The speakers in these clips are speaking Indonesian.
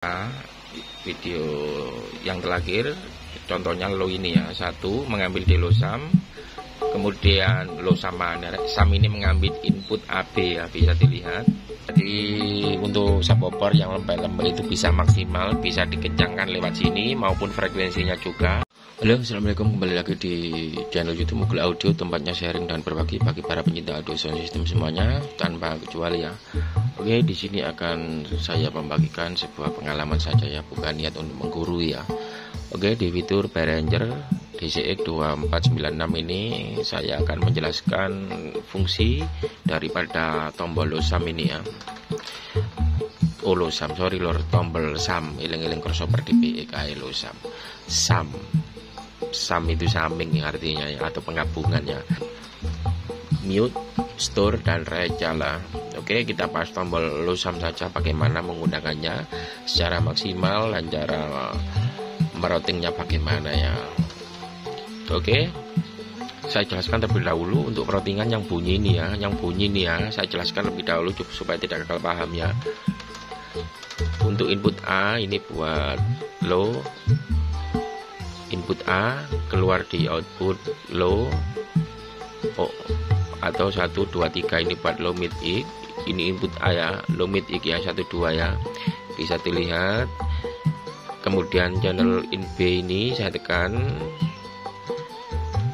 Nah, video yang terakhir contohnya lo ini ya, satu mengambil di losam, kemudian lo sama sam ini mengambil input AB ya, bisa dilihat. Jadi untuk subwoofer yang lembek-lembek itu bisa maksimal, bisa dikencangkan lewat sini maupun frekuensinya juga. Halo, assalamualaikum, kembali lagi di channel YouTube Mugul Audio, tempatnya sharing dan berbagi bagi para pencinta audio sound system semuanya tanpa kecuali ya. Oke, di sini akan saya membagikan sebuah pengalaman saja ya, bukan niat untuk menggurui ya. Oke, di fitur Behringer DCX 2496 ini saya akan menjelaskan fungsi daripada tombol losam ini ya. Oh losam, sorry lor, tombol SAM, iling-iling crossover di PEK losam. SAM itu summing artinya ya, atau penggabungan ya. Mute, store, dan recycle. Oke, kita bahas tombol losam saja, bagaimana menggunakannya secara maksimal dan cara meroutingnya bagaimana ya. Oke, saya jelaskan terlebih dahulu untuk routingan yang bunyi ini ya. Yang bunyi ini ya, saya jelaskan lebih dahulu supaya tidak gagal paham ya. Untuk input A ini buat low, input A keluar di output low atau 1, 2, 3 ini buat low mid I. Ini input A ya, low mid I ya, 1, 2 ya, bisa dilihat. Kemudian channel in B ini saya tekan,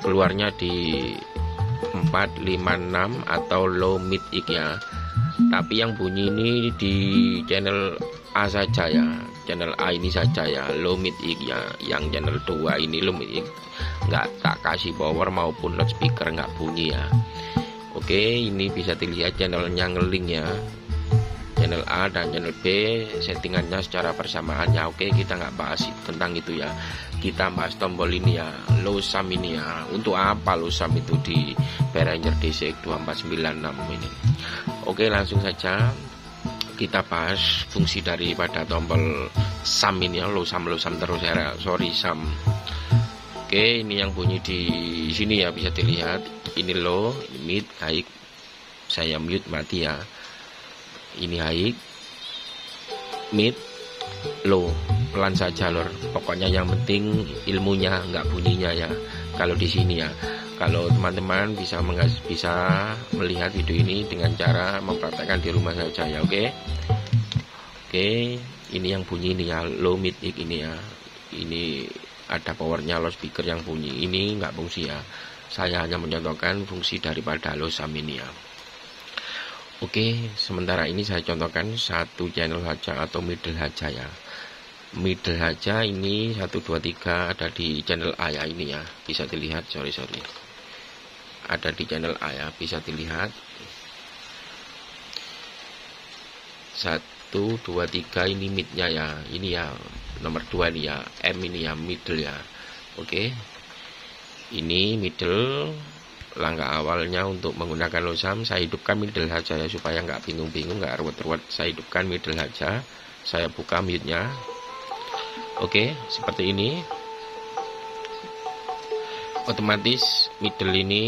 keluarnya di 4, 5, 6 atau low mid I ya. Tapi yang bunyi ini di channel A saja ya, channel A ini saja ya, low mid I ya. Yang channel 2 ini low mid I nggak tak kasih power maupun loudspeaker, nggak bunyi ya. Oke, ini bisa dilihat channelnya ngeling ya, channel A dan channel B settingannya secara bersamaan ya. Oke, kita nggak bahas tentang itu ya, kita bahas tombol ini ya, losam ini ya. Untuk apa losam itu di Behringer DCX 2496 ini? Oke, langsung saja kita bahas fungsi daripada tombol SAM ini ya, losam terus ya, sorry SAM. Oke, ini yang bunyi di sini ya, bisa dilihat. Ini low, mid, high. Saya mute mati ya. Ini high, mid, low, pelan saja lor. Pokoknya yang penting ilmunya, nggak bunyinya ya. Kalau di sini ya, kalau teman-teman bisa melihat video ini dengan cara mempraktekkan di rumah saja ya. Oke, ini yang bunyi ini ya, low mid ini ya. Ini ada powernya, loudspeaker yang bunyi. Ini nggak fungsi ya. Saya hanya mencontohkan fungsi daripada losam ini ya. Oke, sementara ini saya contohkan satu channel saja atau middle saja ya. Middle saja ini 1, 2, 3 ada di channel A ya, ini ya. Bisa dilihat, sorry. Ada di channel A ya, bisa dilihat. 1, 2, 3 ini midnya ya. Ini ya, nomor 2 ini ya, M ini ya, middle ya. Oke. Ini middle. Langkah awalnya untuk menggunakan losam, saya hidupkan middle saja ya, supaya nggak bingung-bingung, nggak ruwet-ruwet. Saya hidupkan middle saja, saya buka mute-nya. Oke, seperti ini. Otomatis middle ini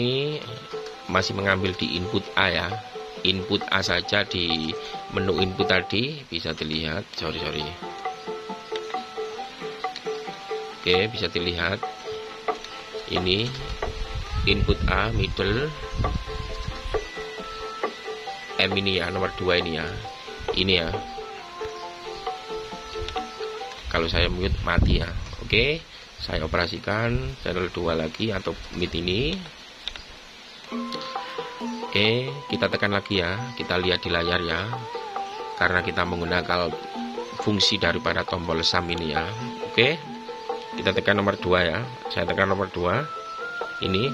masih mengambil di input A ya, input A saja di menu input tadi, bisa dilihat. Sorry. Oke, bisa dilihat. Ini input A middle M ini ya, nomor 2 ini ya. Ini ya. Kalau saya mute mati ya. Oke, saya operasikan channel 2 lagi atau mid ini. Oke, kita tekan lagi ya. Kita lihat di layar ya. Karena kita menggunakan fungsi daripada tombol SAM ini ya. Oke. Kita tekan nomor 2 ya. Saya tekan nomor 2. Ini.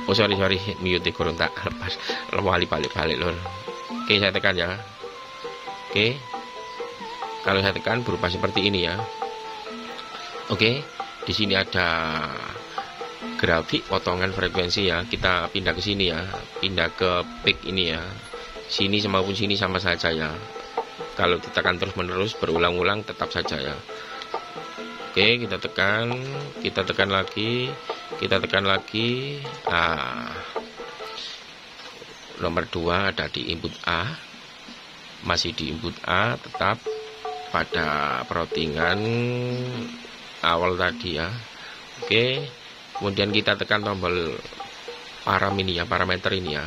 Oh sorry, mute kurang tak lepas. Balik lor. Oke, saya tekan ya. Oke. Kalau saya tekan berupa seperti ini ya. Oke. Di sini ada grafik potongan frekuensi ya. Kita pindah ke sini ya. Pindah ke peak ini ya. Sini maupun sini sama saja ya. Kalau ditekan terus menerus berulang-ulang tetap saja ya. Oke, kita tekan lagi. Nomor 2 ada di input A. masih di input A, tetap pada routingan awal tadi ya. Oke, kemudian kita tekan tombol parameter ini ya,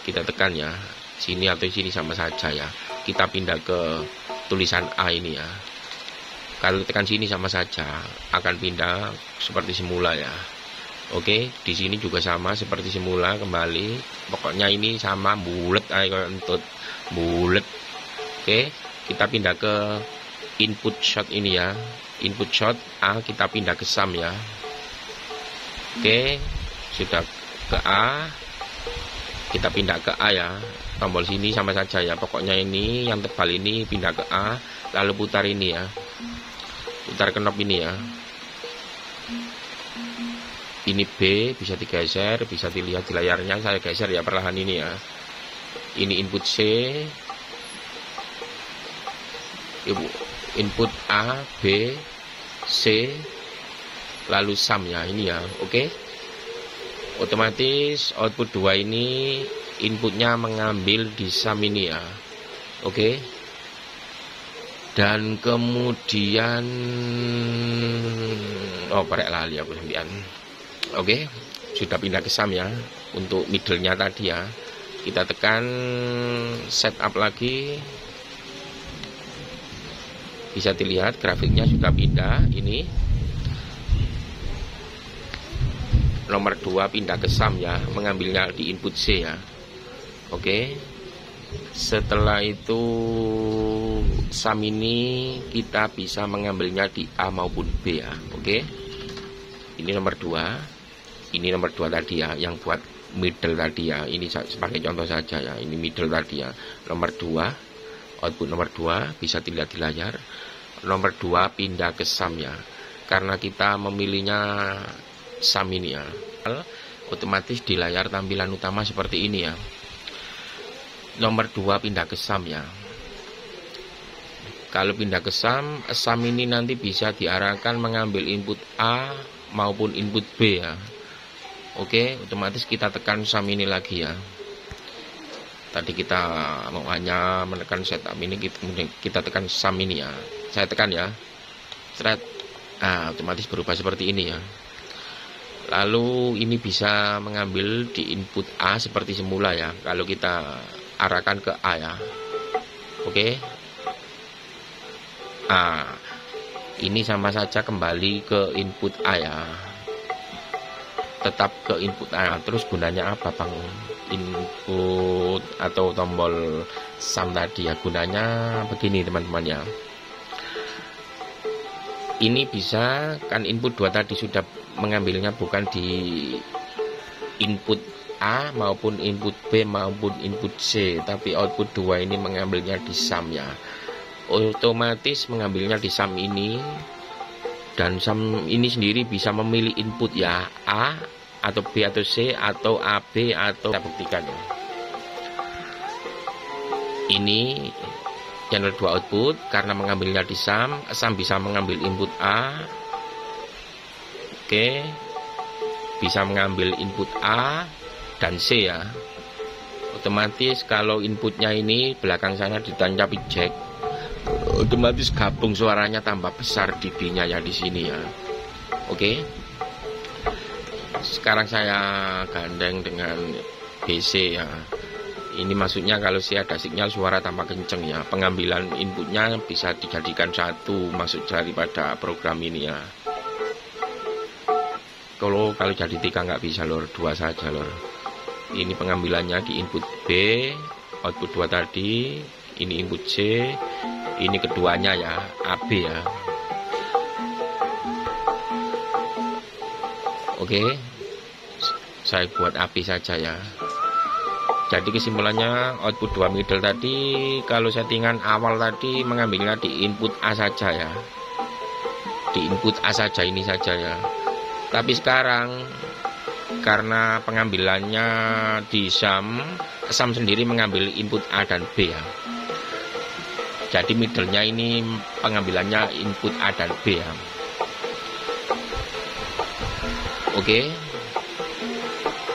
kita tekan ya, sini atau sini sama saja ya. Kita pindah ke tulisan A ini ya. Kalau tekan sini sama saja, akan pindah seperti semula ya. Oke, di sini juga sama seperti semula kembali. Pokoknya ini sama bulet ayo entut bulet. Oke, kita pindah ke input shot ini ya. Input shot A kita pindah ke sum ya. Oke, sudah ke A, kita pindah ke A ya. Tombol sini sama saja ya. Pokoknya ini yang tebal ini pindah ke A, lalu putar ini ya. Putar knob ini ya. Ini B, bisa digeser, bisa dilihat di layarnya. Saya geser ya perlahan ini ya. Ini input C, input A, B, C, lalu sum ya, ini ya. Oke, otomatis output 2 ini inputnya mengambil di sum ini ya. Oke, dan kemudian barek lali aku sampean. Oke, sudah pindah ke sum ya. Untuk middle-nya tadi ya, kita tekan setup lagi. Bisa dilihat grafiknya sudah pindah. Ini nomor 2 pindah ke sum ya, mengambilnya di input C ya. Oke, setelah itu sum ini kita bisa mengambilnya di A maupun B ya. Oke, ini nomor 2. Ini nomor 2 tadi ya, yang buat middle tadi ya. Ini sebagai contoh saja ya. Ini middle tadi ya. Nomor 2, output nomor 2 bisa dilihat di layar. Nomor 2 pindah ke sum ya. Karena kita memilihnya sum ini ya, otomatis di layar tampilan utama seperti ini ya. Nomor 2 pindah ke sum ya. Kalau pindah ke sum ini nanti bisa diarahkan mengambil input A maupun input B ya. Oke, otomatis kita tekan sum ini lagi ya. Tadi kita mau hanya menekan setup ini, kita tekan sum ini ya. Saya tekan ya, thread. Otomatis berubah seperti ini ya. Lalu ini bisa mengambil di input A seperti semula ya. Kalau kita arahkan ke A ya. Oke. Ini sama saja kembali ke input A ya. Tetap ke input A. Terus gunanya apa Bang? Input atau tombol sum tadi ya, gunanya begini teman-teman ya. Ini bisa kan input 2 tadi sudah mengambilnya bukan di input A maupun input B maupun input C, tapi output 2 ini mengambilnya di sum ya. Otomatis mengambilnya di sum ini, dan sum ini sendiri bisa memilih input ya, A atau B atau C atau AB atau kita buktikan ya. Ini channel 2 output karena mengambilnya di sum bisa mengambil input A. Oke, bisa mengambil input A dan C ya. Otomatis kalau inputnya ini belakang sana ditancapi jack, otomatis gabung suaranya tambah besar dB-nya ya di sini ya. Oke. Sekarang saya gandeng dengan BC ya. Ini maksudnya kalau ada sinyal suara tambah kenceng ya. Pengambilan inputnya bisa dijadikan satu maksud daripada program ini ya. Kalau jadi 3 nggak bisa lor, 2 saja lor. Ini pengambilannya di input B, output 2 tadi. Ini input C, ini keduanya ya, AB ya. Oke, saya buat AB saja ya. Jadi kesimpulannya output 2 middle tadi, kalau settingan awal tadi mengambilnya di input A saja ya. Di input A saja, ini saja ya. Tapi sekarang karena pengambilannya di sum sendiri mengambil input A dan B ya. Jadi middle-nya ini pengambilannya input A dan B ya. Oke.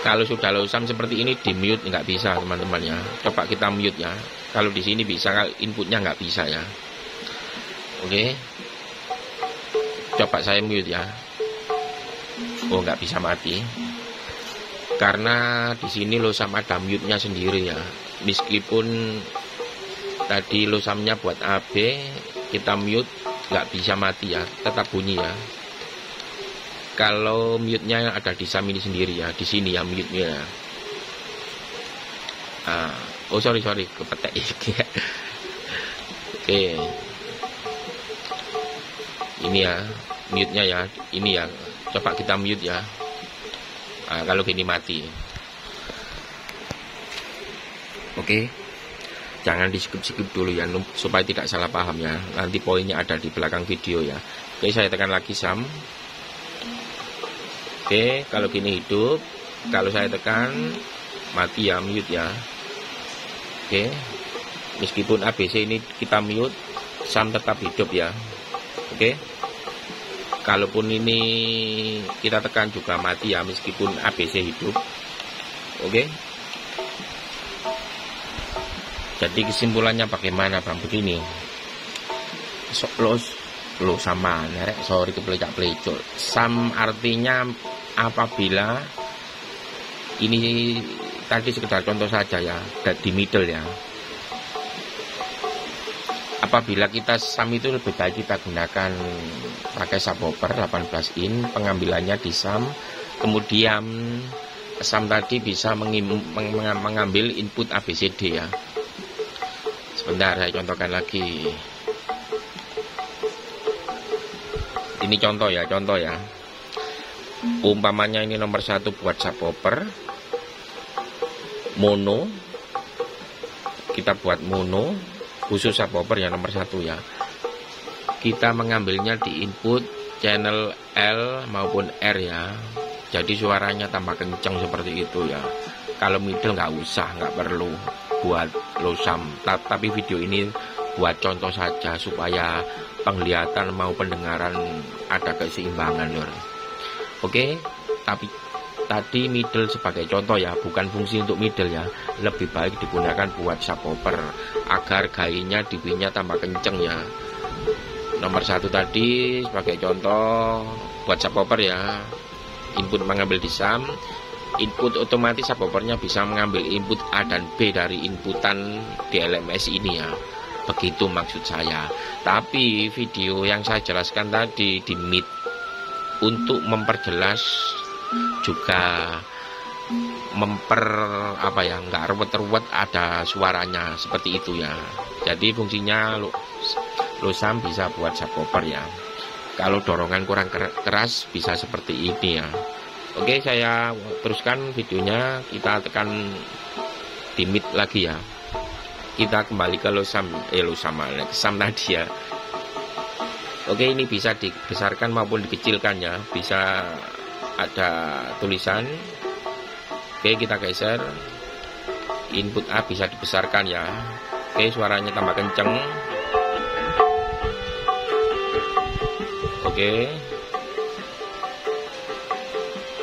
Kalau sudah low sum seperti ini di mute nggak bisa teman-teman ya. Coba kita mute ya. Kalau di sini bisa, inputnya nggak bisa ya. Oke. Coba saya mute ya. Oh, nggak bisa mati. Karena di sini low sum ada mute-nya sendiri ya. Meskipun tadi low sum-nya buat AB, kita mute nggak bisa mati ya, tetap bunyi ya. Kalau mute-nya ada di sum ini sendiri ya, di sini ya mute-nya. Oh sorry kepetek ya. Oke. Ini ya mute-nya ya, ini ya. Coba kita mute ya. Kalau gini mati. Oke. Jangan di skip dulu ya, supaya tidak salah paham ya. Nanti poinnya ada di belakang video ya. Oke, saya tekan lagi sum. Oke, kalau gini hidup. Kalau saya tekan mati ya, mute ya. Oke. Meskipun ABC ini kita mute, sum tetap hidup ya. Oke. Kalaupun ini kita tekan juga mati ya, meskipun ABC hidup. Oke. Jadi kesimpulannya bagaimana Bang? Begini. Lo sama sorry keplecak-plecok. Sum artinya apabila ini tadi sekedar contoh saja ya, di middle ya. Apabila kita sum itu lebih baik kita gunakan pakai subwoofer 18 in, pengambilannya di sum, kemudian sum tadi bisa mengambil input ABCD ya. Sebentar saya contohkan lagi. Ini contoh ya. Umpamanya ini nomor 1 buat subwoofer mono, kita buat mono khusus subwoofer ya, nomor 1 ya. Kita mengambilnya di input channel L maupun R ya. Jadi suaranya tambah kencang seperti itu ya. Kalau middle nggak usah, nggak perlu buat low sum. Tapi video ini buat contoh saja supaya penglihatan mau pendengaran ada keseimbangan ya. Oke, tapi tadi middle sebagai contoh ya, bukan fungsi untuk middle ya. Lebih baik digunakan buat subwoofer agar gainnya dB-nya tambah kenceng ya. Nomor 1 tadi sebagai contoh buat subwoofer ya. Input mengambil di sum, input otomatis subwoofernya bisa mengambil input A dan B dari inputan DLMS ini ya. Begitu maksud saya. Tapi video yang saya jelaskan tadi di mid untuk memperjelas juga nggak ruwet-ruwet, ada suaranya seperti itu ya. Jadi fungsinya low sum bisa buat subwoofer ya. Kalau dorongan kurang keras bisa seperti ini ya. Oke, saya teruskan videonya. Kita tekan di mid lagi ya. Kita kembali ke low sum tadi ya. Oke, ini bisa dibesarkan maupun dikecilkan ya. Bisa ada tulisan. Oke, kita geser. Input A bisa dibesarkan ya. Oke, suaranya tambah kenceng. Oke.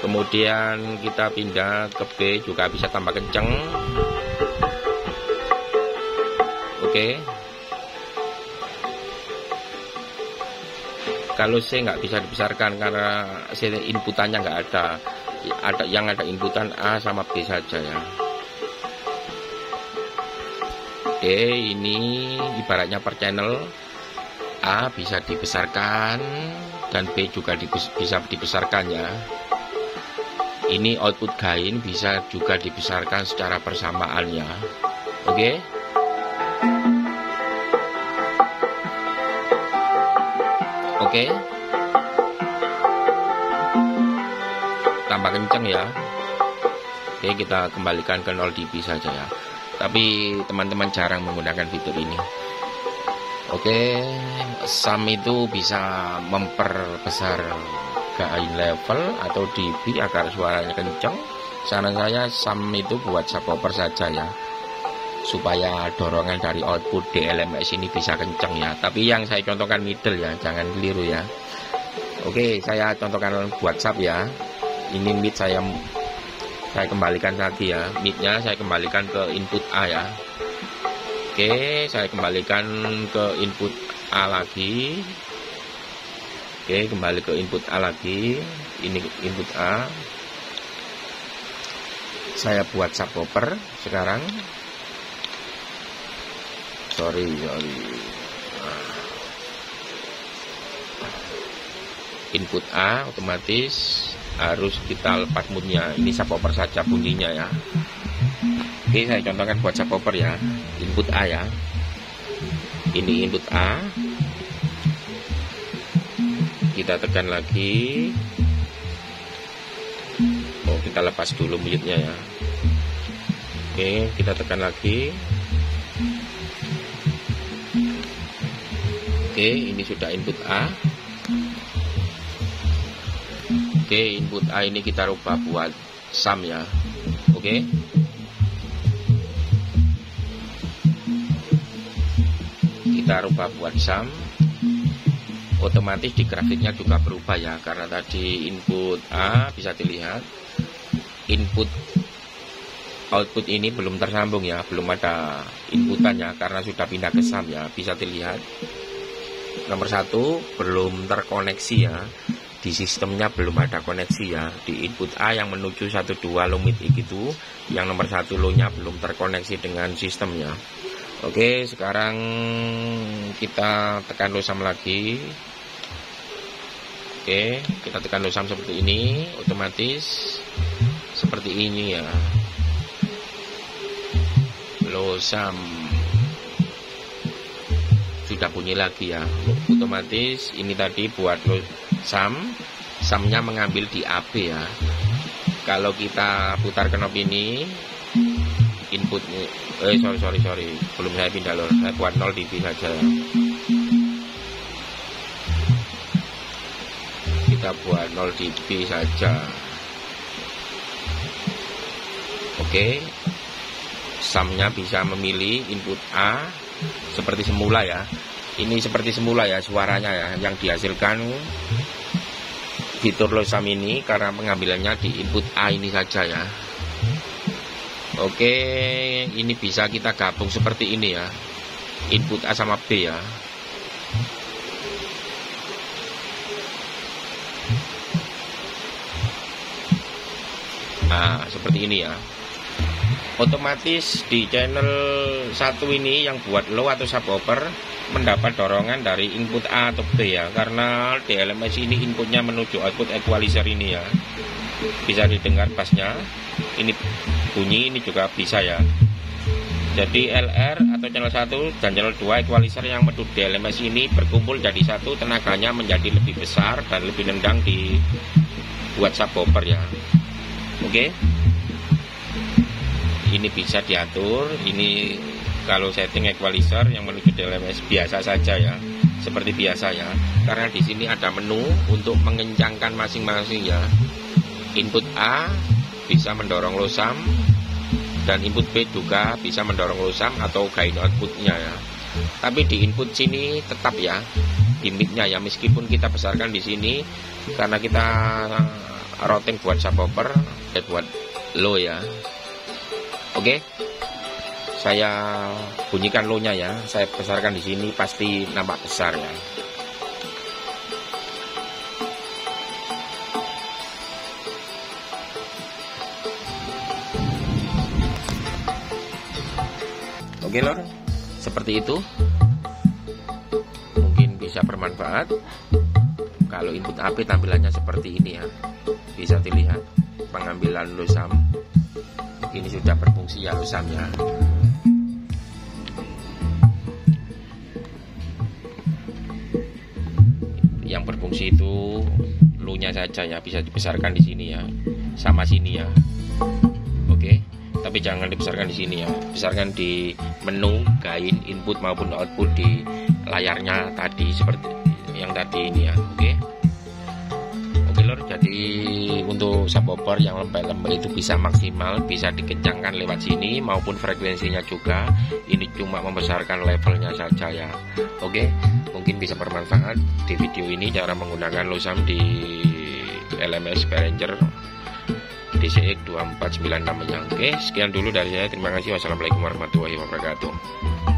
Kemudian kita pindah ke B, juga bisa tambah kenceng. Oke. Kalau C nggak bisa dibesarkan karena C inputannya nggak ada. Yang ada inputan A sama B saja ya. Oke, ini ibaratnya per channel. A bisa dibesarkan dan B juga bisa dibesarkan ya. Ini output gain bisa juga dibesarkan secara bersamaan ya. Oke. Oke. Tambah kenceng ya. Oke, kita kembalikan ke 0 dB saja ya. Tapi teman-teman jarang menggunakan fitur ini. Oke, sum itu bisa memperbesar gain level atau dB agar suaranya kencang. Saran saya sum itu buat subwoofer saja ya, supaya dorongan dari output DLMS ini bisa kencang ya. Tapi yang saya contohkan middle ya, jangan keliru ya. Oke, saya contohkan buat sub ya. Ini mid saya Saya kembalikan lagi ya, midnya saya kembalikan ke input A ya. Oke, saya kembalikan ke input A lagi. Oke, kembali ke input A lagi. Ini input A. Saya buat subwoofer sekarang. Sorry. Input A otomatis harus kita lepas moodnya. Ini subwoofer saja bunyinya ya. Oke, saya contohkan buat subwoofer ya. Input A ya. Ini input A. Kita tekan lagi. Oh, kita lepas dulu mute-nya ya. Oke, kita tekan lagi. Oke, ini sudah input A. Oke, input A ini kita rubah buat sum ya. Oke. Kita rubah buat sum. Otomatis di grafiknya juga berubah ya, karena tadi input A bisa dilihat input output ini belum tersambung ya, belum ada inputannya karena sudah pindah ke sum ya, bisa dilihat. Nomor 1 belum terkoneksi ya, di sistemnya belum ada koneksi ya, di input A yang menuju 12 low mid itu, yang nomor 1 low-nya belum terkoneksi dengan sistemnya. Oke, sekarang kita tekan low sum lagi. Oke, kita tekan low sum seperti ini, otomatis seperti ini ya. Low sum sudah bunyi lagi ya. Otomatis ini tadi buat low sum, sumnya mengambil di AB ya. Kalau kita putar knob ini, inputnya sorry, belum saya pindah lor, saya buat 0 dB saja. Kita buat 0 dB saja. Oke, sumnya bisa memilih input A seperti semula ya. Ini seperti semula ya suaranya ya, yang dihasilkan fitur low sum ini karena pengambilannya di input A ini saja ya. Oke, ini bisa kita gabung seperti ini ya, input A sama B ya. Nah, seperti ini ya. Otomatis di channel 1 ini yang buat low atau subwoofer mendapat dorongan dari input A atau B ya, karena di LMS ini inputnya menuju output equalizer ini ya. Bisa didengar bassnya, ini bunyi, ini juga bisa ya. Jadi LR atau channel 1 dan channel 2 equalizer yang menuju di LMS ini berkumpul jadi satu, tenaganya menjadi lebih besar dan lebih nendang di buat subwoofer ya. Oke, ini bisa diatur. Ini kalau setting equalizer yang menuju di LMS biasa saja ya, seperti biasa ya, karena di sini ada menu untuk mengencangkan masing-masing ya. Input A bisa mendorong low sum dan input B juga bisa mendorong low sum atau gain outputnya ya. Tapi di input sini tetap ya, di mid-nya ya, meskipun kita besarkan di sini karena kita routing buat subwoofer dan buat low ya. Oke, saya bunyikan low-nya ya, saya besarkan di sini pasti nampak besar ya. Oke lor, seperti itu mungkin bisa bermanfaat. Kalau input AB tampilannya seperti ini ya, bisa dilihat pengambilan low sum. Ini sudah berfungsi ya low sumnya. Yang berfungsi itu low-nya saja ya, bisa dibesarkan di sini ya, sama sini ya. Oke, tapi jangan dibesarkan di sini ya, besarkan di menu gain input maupun output di layarnya tadi seperti yang tadi ini ya. Oke lor, jadi untuk subwoofer yang lembek-lembek itu bisa maksimal, bisa dikencangkan lewat sini maupun frekuensinya juga. Ini cuma membesarkan levelnya saja ya. Oke, mungkin bisa bermanfaat di video ini cara menggunakan low sum di LMS Behringer DCX 2496 nya. Oke, sekian dulu dari saya. Terima kasih. Wassalamualaikum warahmatullahi wabarakatuh.